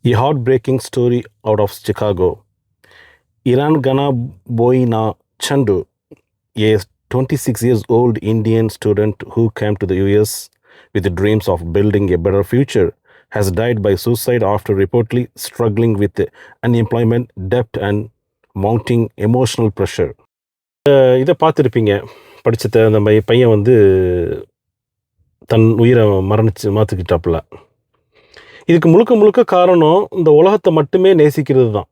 A heartbreaking story out of Chicago. Irangana Boina Chandu, a 26 years old Indian student who came to the US with dreams of building a better future, has died by suicide after reportedly struggling with unemployment, debt, and mounting emotional pressure. இதை பார்த்துருப்பீங்க. படித்த அந்த பையன் வந்து தன் உயிரை மாற்றிக்கிட்டாப்புல. இதுக்கு முழுக்க முழுக்க காரணம் இந்த உலகத்தை மட்டுமே நேசிக்கிறது தான்.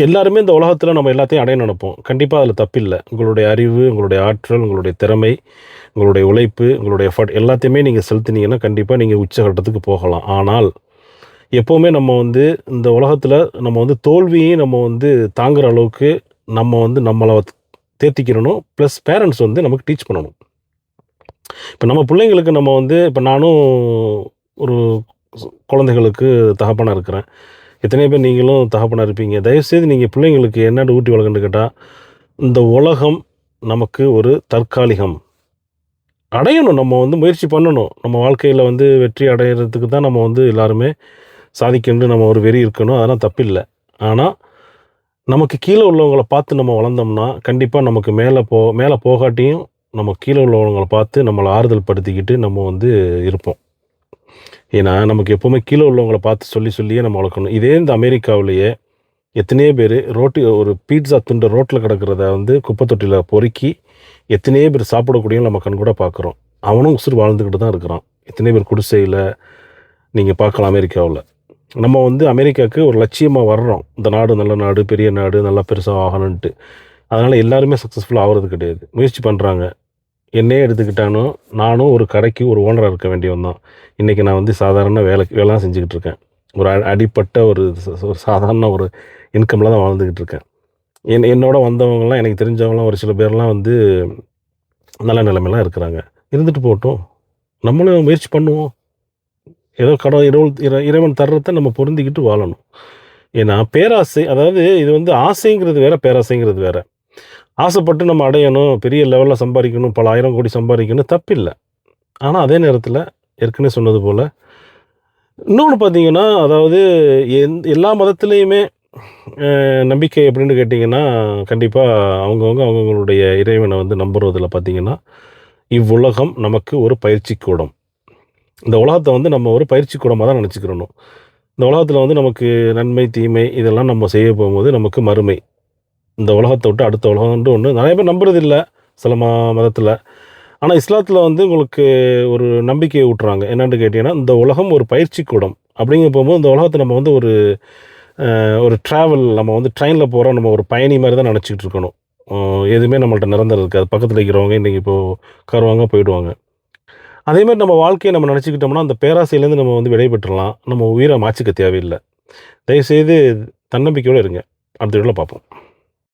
எல்லாருமே இந்த உலகத்தில் நம்ம எல்லாத்தையும் அடைய நினைப்போம். கண்டிப்பாக அதில் தப்பில்லை. உங்களுடைய அறிவு, உங்களுடைய ஆற்றல், உங்களுடைய திறமை, உங்களுடைய உழைப்பு, உங்களுடைய எஃபர்ட் எல்லாத்தையுமே நீங்கள் செலுத்தினீங்கன்னா கண்டிப்பாக நீங்கள் உச்சகட்டத்துக்கு போகலாம். ஆனால் எப்போவுமே நம்ம வந்து இந்த உலகத்தில் நம்ம வந்து தோல்வியை நம்ம வந்து தாங்குகிற அளவுக்கு நம்ம வந்து நம்மளை தேர்த்திக்கிறணும். ப்ளஸ் பேரண்ட்ஸ் வந்து நமக்கு டீச் பண்ணணும். இப்போ நம்ம பிள்ளைங்களுக்கு நம்ம வந்து இப்போ நானும் ஒரு குழந்தைகளுக்கு தகப்பனாக இருக்கிறேன். எத்தனை பேர் நீங்களும் தகப்பனாக இருப்பீங்க. தயவுசெய்து நீங்கள் பிள்ளைங்களுக்கு என்னென்னு ஊட்டி வளர்க்கணுன்னு கேட்டால், இந்த உலகம் நமக்கு ஒரு தற்காலிகம். அடையணும், நம்ம வந்து முயற்சி பண்ணணும். நம்ம வாழ்க்கையில் வந்து வெற்றி அடையிறதுக்கு தான் நம்ம வந்து எல்லாருமே சாதிக்கணும்னு நம்ம ஒரு வெறி இருக்கணும். அதெல்லாம் தப்பில்லை. ஆனால் நமக்கு கீழே உள்ளவங்களை பார்த்து நம்ம வளர்ந்தோம்னா கண்டிப்பாக நமக்கு மேலே போகாட்டியும் நம்ம கீழே உள்ளவங்களை பார்த்து நம்மளை ஆறுதல் படுத்திக்கிட்டு நம்ம வந்து இருப்போம். ஏன்னா நமக்கு எப்போவுமே கீழே உள்ளவங்களை பார்த்து சொல்லியே நம்ம வளர்க்கணும். இதே இந்த அமெரிக்காவிலேயே எத்தனையோ பேர் ஒரு பீட்சா துண்டை ரோட்டில் கிடக்கிறத வந்து குப்பை தொட்டியில் பொறுக்கி எத்தனையோ பேர் சாப்பிடக்கூடியவங்க நம்ம கண் கூட பார்க்குறோம். அவனும் உசுறு வாழ்ந்துக்கிட்டு தான் இருக்கிறான். எத்தனையோ பேர் குடிசையில் நீங்கள் பார்க்கலாம். அமெரிக்காவில் நம்ம வந்து அமெரிக்காவுக்கு ஒரு லட்சியமாக வர்றோம். இந்த நாடு நல்ல நாடு, பெரிய நாடு, நல்லா பெருசாக ஆகணுன்ட்டு. அதனால் எல்லாருமே சக்ஸஸ்ஃபுல்லாக ஆகிறது கிடையாது. முயற்சி பண்ணுறாங்க. என்னையே எடுத்துக்கிட்டாலும் நானும் ஒரு கடைக்கு ஒரு ஓனராக இருக்க வேண்டியவன் தான். இன்றைக்கி நான் வந்து சாதாரண வேலை செஞ்சுக்கிட்டு இருக்கேன். ஒரு அடிப்பட்ட ஒரு சாதாரண ஒரு இன்கமில் தான் வாழ்ந்துக்கிட்டு இருக்கேன். என்னோட வந்தவங்களாம், எனக்கு தெரிஞ்சவங்களாம் ஒரு சில பேர்லாம் வந்து நல்ல நிலைமையெல்லாம் இருக்கிறாங்க. இருந்துட்டு போகட்டும், நம்மளும் முயற்சி பண்ணுவோம். ஏதோ இறைவன் தர்றதை நம்ம பொருந்திக்கிட்டு வாழணும். ஏன்னா பேராசை, அதாவது இது வந்து ஆசைங்கிறது வேறு, பேராசைங்கிறது வேறு. ஆசைப்பட்டு நம்ம அடையணும், பெரிய லெவலில் சம்பாதிக்கணும், பல ஆயிரம் கோடி சம்பாதிக்கணும், தப்பில்லை. ஆனால் அதே நேரத்தில் ஏற்கனவே சொன்னது போல் இன்னொன்று பார்த்தீங்கன்னா, அதாவது எல்லா மதத்துலேயுமே நம்பிக்கை எப்படின்னு கேட்டிங்கன்னா, கண்டிப்பாக அவங்கவுங்களுடைய இறைவனை வந்து நம்புறதில் பார்த்தீங்கன்னா, இவ்வுலகம் நமக்கு ஒரு பயிற்சி கூடம். இந்த உலகத்தை வந்து நம்ம ஒரு பயிற்சி கூடமாக தான் நினச்சிக்கிறணும். இந்த உலகத்தில் வந்து நமக்கு நன்மை, தீமை இதெல்லாம் நம்ம செய்ய போகும்போது நமக்கு மறுமை. இந்த உலகத்தை விட்டு அடுத்த உலகம்ன்ட்டு ஒன்று நிறைய பேர் நம்புறதில்லை சில மதத்தில். ஆனால் இஸ்லாத்தில் வந்து உங்களுக்கு ஒரு நம்பிக்கையை ஊட்டுறாங்க. என்னென்னு கேட்டிங்கன்னா, இந்த உலகம் ஒரு பயிற்சி கூடம். அப்படிங்க போகும்போது இந்த உலகத்தை நம்ம வந்து ஒரு ட்ராவல், நம்ம வந்து ட்ரெயினில் போகிறோம், நம்ம ஒரு பயணி மாதிரி தான் நினச்சிக்கிட்டு இருக்கணும். எதுவுமே நம்மள்ட்ட நிரந்தரம் இருக்காது. பக்கத்தில் இருக்கிறவங்க இன்றைக்கி இப்போது உட்காருவாங்க, போயிடுவாங்க. அதேமாதிரி நம்ம வாழ்க்கையை நம்ம நினச்சிக்கிட்டோம்னா அந்த பேராசையிலேருந்து நம்ம வந்து விடைபெற்றலாம். நம்ம உயிரை மாற்றிக்க தேவையில்லை. தயவுசெய்து தன்னம்பிக்கையோடு இருங்க. அடுத்த வீடியோவில் பார்ப்போம்.